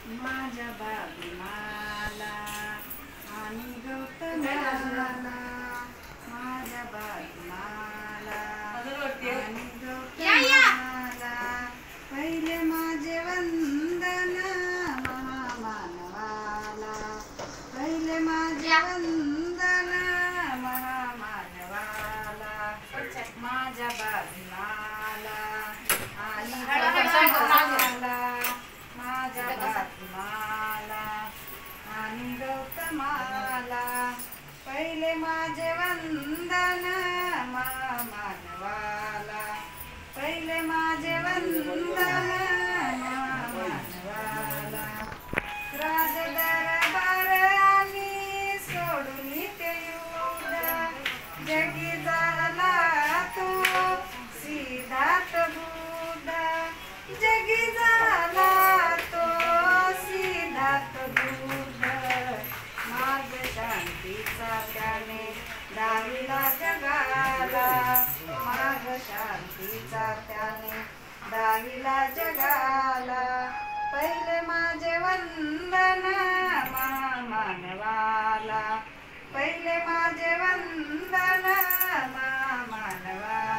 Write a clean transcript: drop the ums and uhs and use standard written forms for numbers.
माझ्या बागमाला आणि गौतमाला, माझ्या बागमाला आणि गौतमाला, पहिले माझे वंदन महामानवाला, पहिले माझे वंदन महामानवाला, माझ्या बागमाला आणि गौतमाला, माझ्या बागमाला आणि गौतमाला, पहिले माझे वंदन महामानवाला, पहिले माझे वंदन महामानवाला, राज दरबार आम्ही सोडून ते युद्ध, जगी झाला तो सिद्धार्थ बुद्ध, जगी झाला तो सिद्धार्थ बुद्ध, मार्ग शांतीचा त्याने दाविला जगाला, मार्ग शांतीचा त्याने दाविला जगाला, पहिले माझे वंदन महामानवाला, पहिले माझे वंदन महामानवाला.